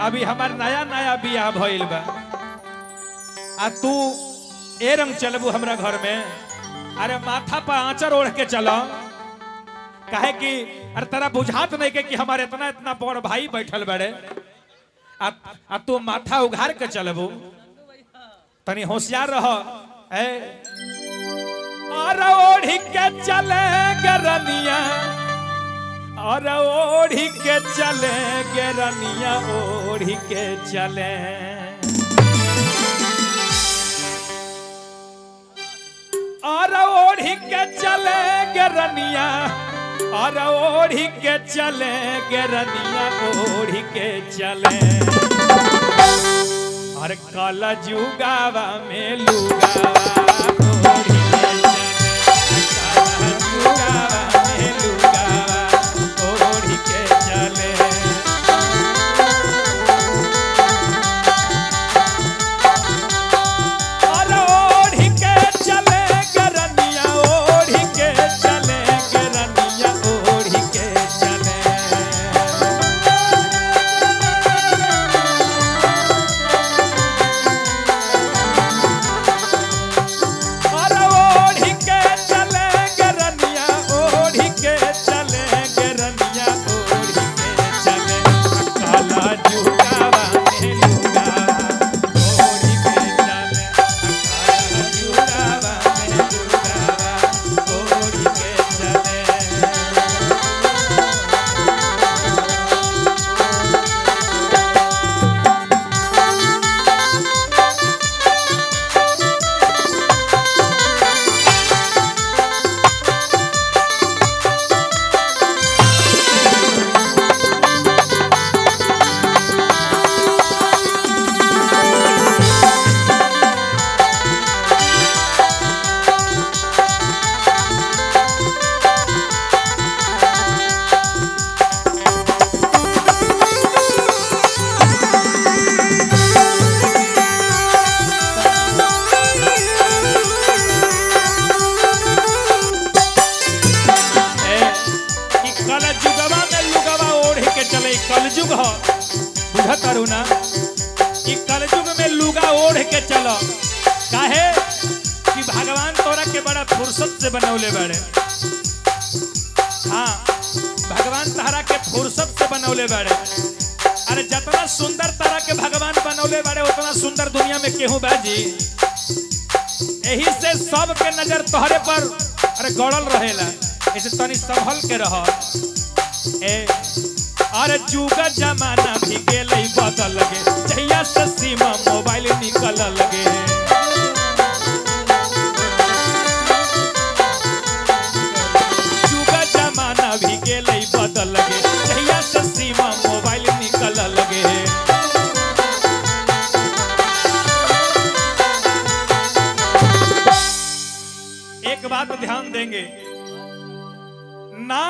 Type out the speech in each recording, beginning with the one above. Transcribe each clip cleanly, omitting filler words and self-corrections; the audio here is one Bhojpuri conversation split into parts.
अभी हमार नया नया बियाह भइल बा आ तू ए रंग चलबू हमरा घर में। अरे माथा पर आंचर ओढ़ के चलो काहे कि अरे तेरा बुझात नहीं के कि हमारे इतना इतना बड़ भाई बैठल बड़े आ तू माथा उघार के चलबू। तनी होशियार रह। और ओढ़ी के चले गरनिया और ओढ़ी के चले गरनिया ओढ़ी के चले। और ओढ़ी के चले गरनिया और ओढ़ी के चले गरनिया ओढ़ी के चले। और काला जुगावा में लुगावा ओढ़ी के चले। काला जुगावा में लुगावा ओढ़ी के चले। कलयुग हो बुझत तारू ना कि कलयुग में लुगा ओढ़ के चलो काहे कि भगवान तोरा के बड़ा फुर्सत से बनौले बड़े। हाँ भगवान तारा के फुर्सत से बनौले बड़े। अरे जितना सुंदर तारा के भगवान बनौले बड़े उतना सुंदर दुनिया में केहू बाजी। यही से सब के नजर तोहरे पर अरे गड़ल रहेला। ऐसे तनी संभल के रह। अरे जुगा जमाना भी गेलई बदल लगे जहिया से सीमा मोबाइल निकल लगे। जुगा जमाना भी गेलई बदल लगे जहिया से सीमा मोबाइल निकल लगे। एक बात ध्यान देंगे ना,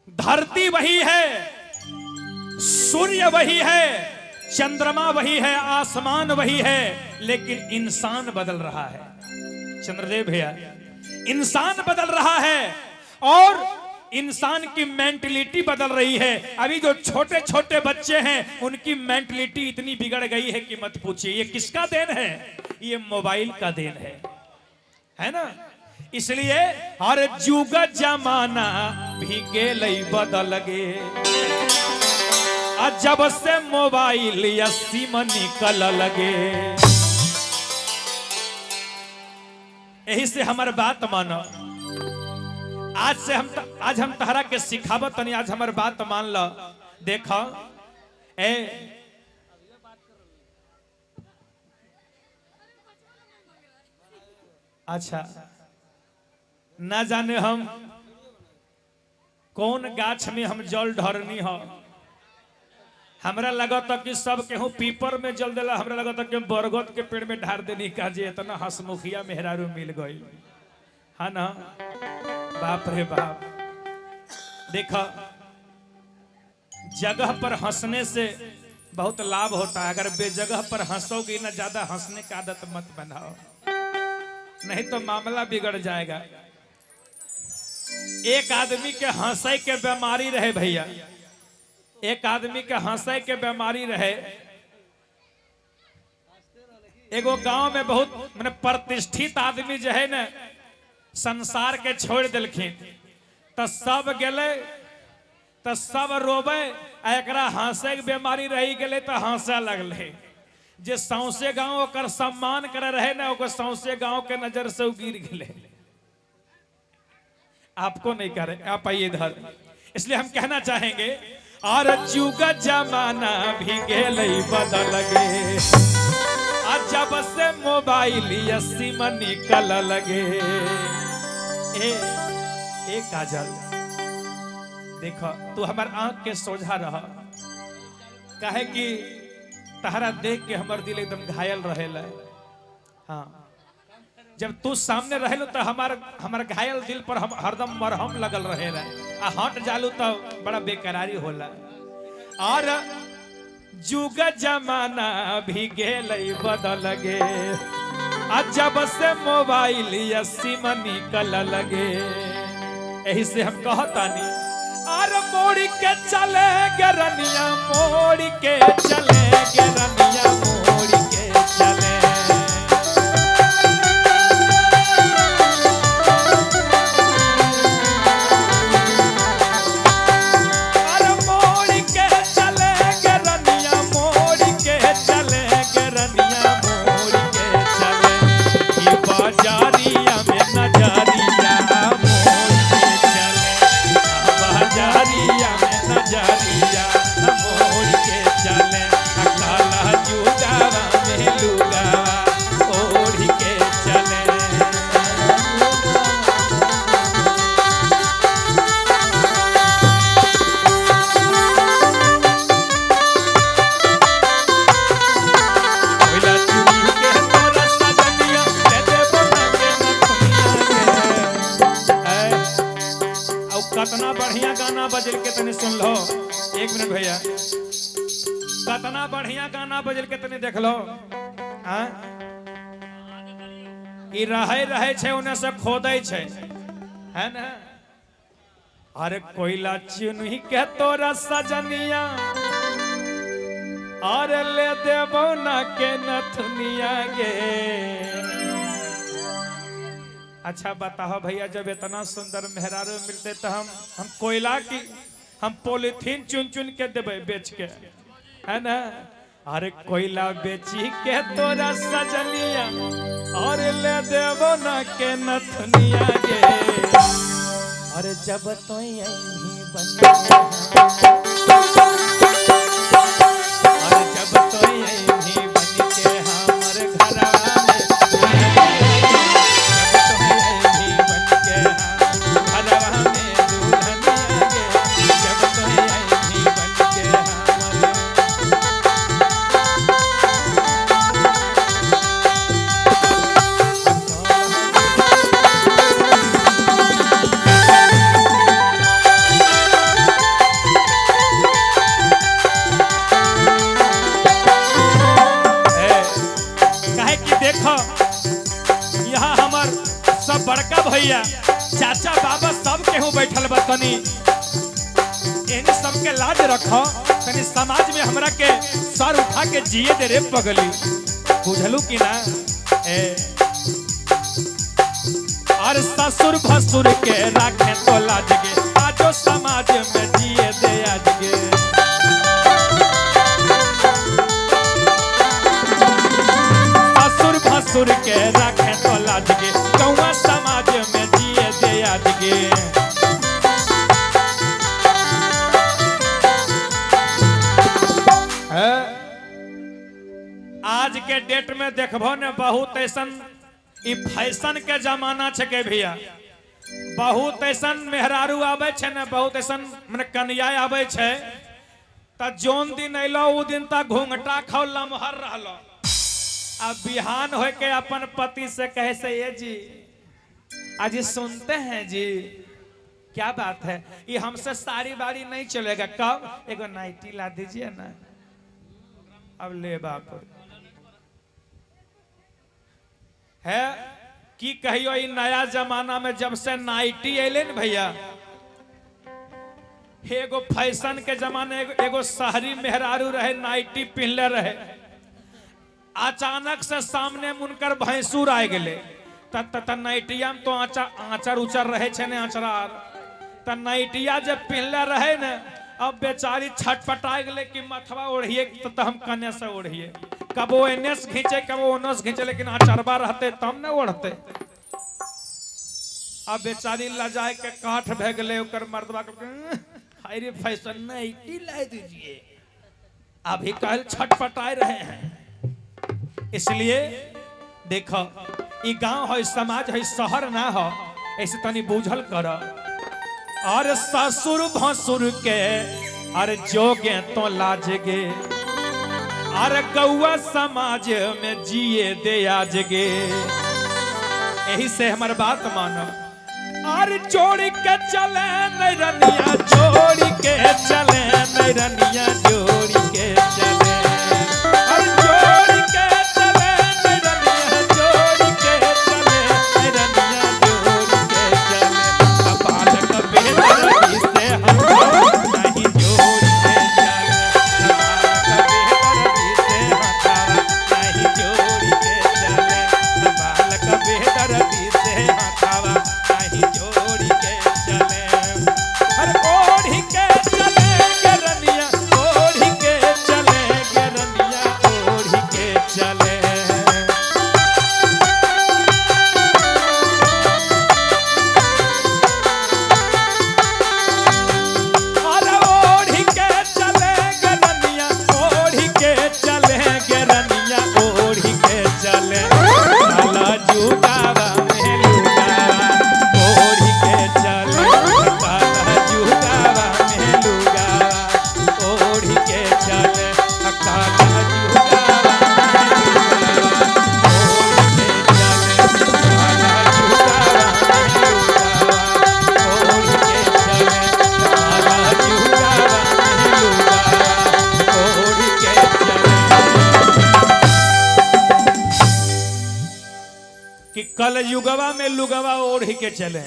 धरती वही है, सूर्य वही है, चंद्रमा वही है, आसमान वही है, लेकिन इंसान बदल रहा है। चंद्रदेव भैया इंसान बदल रहा है और इंसान की मेंटलिटी बदल रही है। अभी जो छोटे छोटे बच्चे हैं उनकी मेंटलिटी इतनी बिगड़ गई है कि मत पूछिए। ये किसका देन है? ये मोबाइल का देन है ना। इसलिए हर जुग जमाना भी गेलई बदल गे जब से मोबाइल या सिम निकल लगे। यही से हमार बात मानो। आज हम तहरा के सिखावत तनी। आज हमार बात मान लो। देखो अच्छा ना जाने हम कौन गाछ में हम जल ढरनी हो। हमरा लगता कि सब केहू पीपर में जल देला। हमरा लगता कि बरगद के पेड़ में ढार देनी का जे इतना हसमुखिया मेहरारू मिल गई है ना। बाप रे बाप। देखो जगह पर हंसने से बहुत लाभ होता है। अगर बेजगह पर हंसोगी ना, ज्यादा हंसने की आदत मत बनाओ, नहीं तो मामला बिगड़ जाएगा। एक आदमी के हंसे के बीमारी रहे भैया, एक आदमी के हंसे के बीमारी रहे। एगो गांव में बहुत माने प्रतिष्ठित आदमी जो है ना संसार के छोड़ दिलखिन, तो सब गले तो सब रोबे, एकरा हंसे के बीमारी रही गले तो हंसे लगले। जे सौसे गांव ओकर सम्मान करे रहे ना, ओकर सौसे गांव के नजर से गिर गए। आपको नहीं करे, आप आइए इधर। इसलिए हम कहना चाहेंगे और जुग जमाना भी गेलै बदल गे, जब से मोबाइल सिम निकल लगे। ए काजल देखो, तू हमार आंख के सोझा रह, काहे कि तहरा देख के हमार दिल एकदम घायल रहेला। हाँ, जब तू सामने रहेलो तो हमार घायल दिल पर हम हरदम मरहम लगल रहेला, आ हट जालू तो बड़ा बेकरारी होला। और जुग जमाना भी गेलै बदल गे, जब से मोबाइल या सिम निकल लगे। यही से हम कहतानी और मोड़ के चले गरनिया, मोड़ के चले गरनिया, मोड़ के चले। कतना बढ़िया गाना बजल के तने सुन लो। एक मिनट भैया, कतना बढ़िया गाना बजल के तने देख लो। ई रहे रहे छे उन्हें से खोदै छे, है ना। अरे कोयला चुनही के तोरा सजनिया, अरे ले देबो ना के नथुनिया गे। अच्छा बताओ भैया, जब इतना सुंदर मेहरारू मिलते तो हम कोयला की हम पॉलिथीन चुन चुन के देवे बेच के, है ना। अरे कोयला बेची के तोरा सजनिया, और ले देबो ना के नथुनिया गे। अरे जब तो यही बन अरे जब तो यही बन के हमारे घर में, बड़का भैया चाचा बाबा सब केहू बैठल बा, तनी एने सबके लाज रखो, तनी समाज में हमरा के सर उठा के जिए दे रे पगली, बुझलू कि ना। और ससुर भसुर के राखे तो लाज गे, आजो समाज में जिए दे आज गे। ससुर भसुर के राखे तो लाज गे, कौआ समाज में जिए दे आज गे। आज के डेट में देखबो ने बहुत ऐसन ई फैशन के जमाना छे के भैया, बहुत ऐसन मेहरारू आवे छे ने, बहुत ऐसन माने कन्या आवे छे, त जोन दिन अइलो उ दिन तक घूंघटा खाओ लमहर रहलो, अब बिहान हो के अपन पति से कहे से ये जी आज सुनते हैं जी, क्या बात है, ये हमसे सारी बारी नहीं चलेगा, कब एगो नाइटी ला दीजिए ना। अब ले बाप है कि कहियो ई नया जमाना में जब से नाइटी अले न भैया, एगो फैशन के जमाने एगो शहरी मेहरारू रहे, नाइटी पहनले रहे। अचानक से सामने मुनकर भैंसुर आ गए। त नाइटिया में तो आचर उचर रहे छे ने आचरार। त नाइटिया जब पहनले रहे न, अब बेचारी छटपटा गए कि मथवा ओढ़िए तो हम कने से ओढ़िए, कबो एने से खींचे कबो ओने से खींचे, लेकिन आचरबा रहते तब न ओढ़ते। अब बेचारी लजाए के काठ भे गए। मर्दबा हाय फैशन नाइटी ला दीजिए, अभी कल छटपटाए रहे हैं। इसलिए देखो ये गांव है, समाज है, शहर ना हो, ऐसे तनी बूझल कर। और ससुर भसुर के अरे जोगे तो लाजगे, अरे गौआ समाज में जिए दे आजगे। यही से हमार बात मानो। अरे जोड़ के चले नैरनिया, जोड़ के चले नैरनिया, जोड़ के चले, अरे जोड़ के चले नैरनिया, जोड़ के चले नैरनिया, जोड़ के चले। बालक बेदर्दी से हम नहीं जोड़ के चले, बालक बेदर्दी से हटावा नहीं जोड़ के चले, बालक बेदर्दी से हटावा नहीं जोड़ के चले। हर ओढ़ी के चले गरनिया, ओढ़ी के चले गरनिया, ओढ़ी के चले। अरे ओढ़ी के चले गरनिया, ओढ़ी के चले गरनिया, ओढ़ी के चले। काला जुगावा में लुगावा, ओढ़ी के चले, काला जुगावा में लुगावा, ओढ़ी के चले, काला जुगावा में लुगावा, ओढ़ी के चले, काला जुगावा में लुगावा, ओढ़ी के चले, काला जुगावा में लुगावा, ओढ़ी के चले। कि कल युगवा में लुगवा ओढ़ के चले।